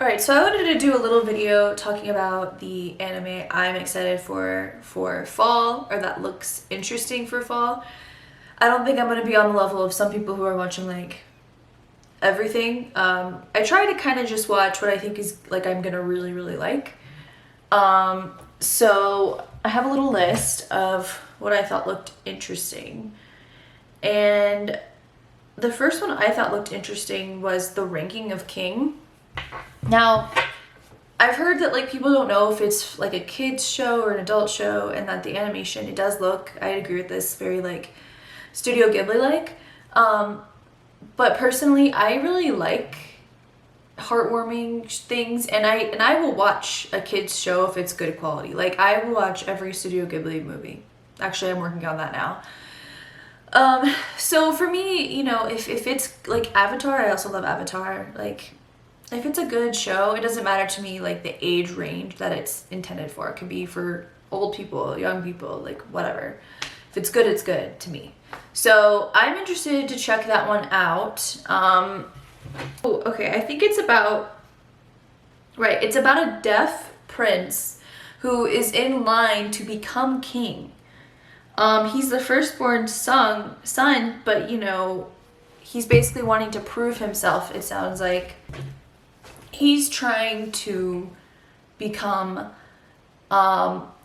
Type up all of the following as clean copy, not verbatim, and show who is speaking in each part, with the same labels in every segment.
Speaker 1: Alright, so I wanted to do a little video talking about the anime I'm excited for fall, or that looks interesting for fall. I don't think I'm going to be on the level of some people who are watching like everything. I try to kind of just watch what I think is like I'm going to really like. So I have a little list of what I thought looked interesting. And the first one I thought looked interesting was The Ranking of King. Now, I've heard that like people don't know if it's like a kids show or an adult show, and that the animation, it does look, I agree with this, very like Studio Ghibli like. But personally, I really like heartwarming things, and I will watch a kids show if it's good quality. Like I will watch every Studio Ghibli movie. Actually, I'm working on that now. So for me, you know, if it's like Avatar, I also love Avatar. Like if it's a good show, it doesn't matter to me like the age range that it's intended for. It could be for old people, young people, like whatever. If it's good, it's good to me. So I'm interested to check that one out. Okay, I think it's about, right, it's about a deaf prince who is in line to become king. He's the firstborn son, but you know, he's basically wanting to prove himself, it sounds like. He's trying to become,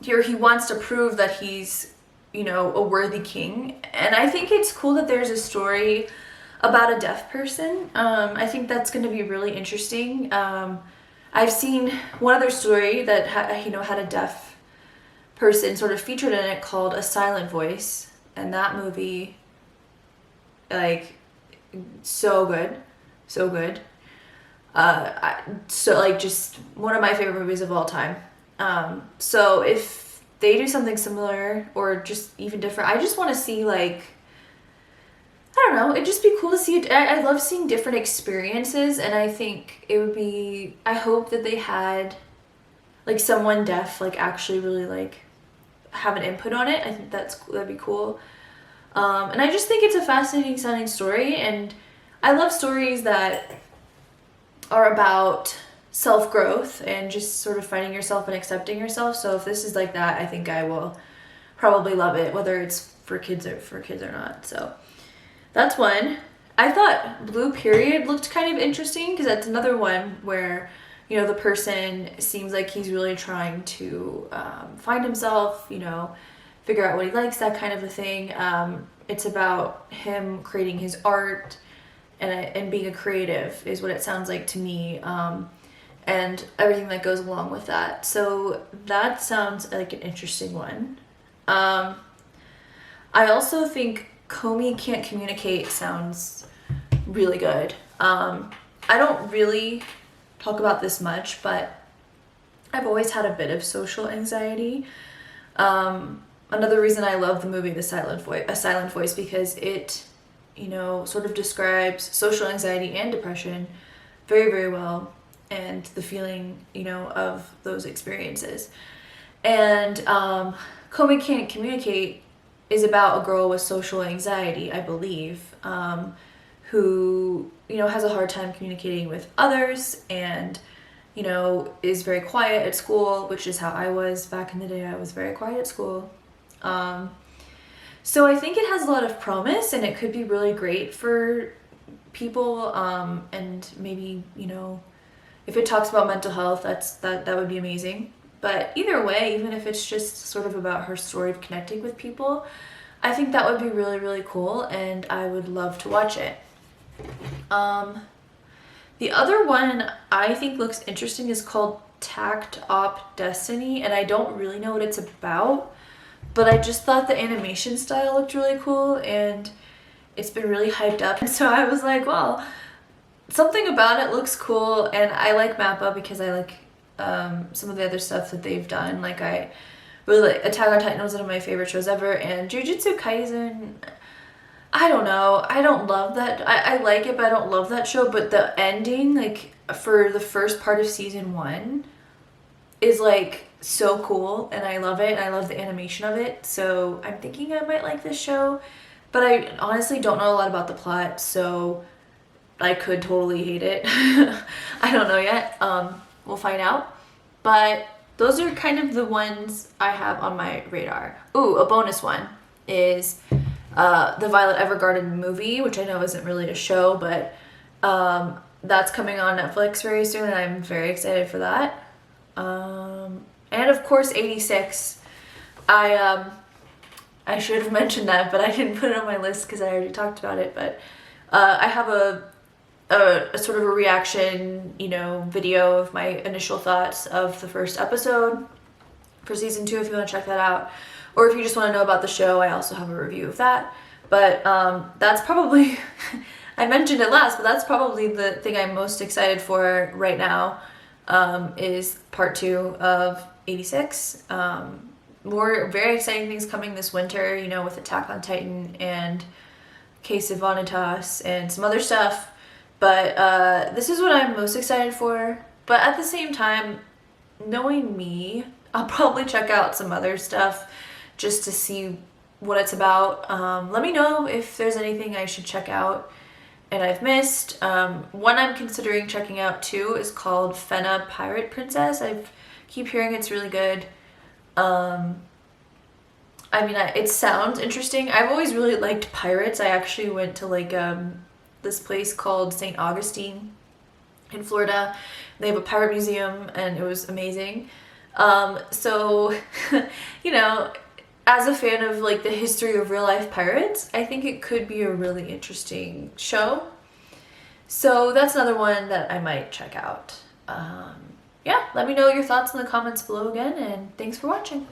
Speaker 1: here he wants to prove that he's, you know, a worthy king. And I think it's cool that there's a story about a deaf person. I think that's going to be really interesting. I've seen one other story that had a deaf person sort of featured in it called A Silent Voice, and that movie, like, so good, so good. So like just one of my favorite movies of all time. So if they do something similar or just even different, I just want to see like, I don't know, it'd just be cool to see it. I love seeing different experiences, and I think it would be, I hope that they had like someone deaf like actually really like have an input on it. I think that'd be cool. And I just think it's a fascinating sounding story, and I love stories that are about self-growth and just sort of finding yourself and accepting yourself. So if this is like that, I think I will probably love it, whether it's for kids or not. So that's one. I thought Blue Period looked kind of interesting because that's another one where, you know, the person seems like he's really trying to find himself, you know, figure out what he likes, that kind of a thing. It's about him creating his art and being a creative is what it sounds like to me, and everything that goes along with that. So that sounds like an interesting one. I also think Komi Can't Communicate sounds really good. I don't really talk about this much, but I've always had a bit of social anxiety. Another reason I love the movie A Silent Voice, because it, you know, sort of describes social anxiety and depression very well, and the feeling, you know, of those experiences. And Komi Can't Communicate is about a girl with social anxiety, I believe, who, you know, has a hard time communicating with others, and, you know, is very quiet at school, which is how I was back in the day. I was very quiet at school. So I think it has a lot of promise, and it could be really great for people, and maybe, you know, if it talks about mental health, that would be amazing. But either way, even if it's just sort of about her story of connecting with people, I think that would be really cool, and I would love to watch it. The other one I think looks interesting is called Tact Op Destiny, and I don't really know what it's about, but I just thought the animation style looked really cool, and it's been really hyped up. And so I was like, well, something about it looks cool, and I like Mappa because I like some of the other stuff that they've done. Like I really like Attack on Titan, was one of my favorite shows ever, and Jujutsu Kaisen, I don't know, I don't love that. I like it, but I don't love that show. But the ending, like for the first part of season 1, is like so cool, and I love it, and I love the animation of it. So I'm thinking I might like this show, but I honestly don't know a lot about the plot, so I could totally hate it. I don't know yet. We'll find out. But those are kind of the ones I have on my radar. Ooh, a bonus one is the Violet Evergarden movie, which I know isn't really a show, but that's coming on Netflix very soon, and I'm very excited for that. And of course, 86. I should have mentioned that, but I didn't put it on my list because I already talked about it. But I have a sort of a reaction, video of my initial thoughts of the first episode for season 2 if you want to check that out. Or if you just want to know about the show, I also have a review of that. But that's probably, I mentioned it last, but that's probably the thing I'm most excited for right now, is part 2 of 86. More very exciting things coming this winter, with Attack on Titan and Case of Vanitas and some other stuff. But this is what I'm most excited for. But at the same time, knowing me, I'll probably check out some other stuff just to see what it's about. Let me know if there's anything I should check out and I've missed. One I'm considering checking out too is called Fena Pirate Princess. I keep hearing it's really good. It sounds interesting. I've always really liked pirates. I actually went to this place called St. Augustine in Florida. They have a pirate museum and it was amazing. So, as a fan of the history of real life pirates, I think it could be a really interesting show. So that's another one that I might check out. Let me know your thoughts in the comments below again, and thanks for watching.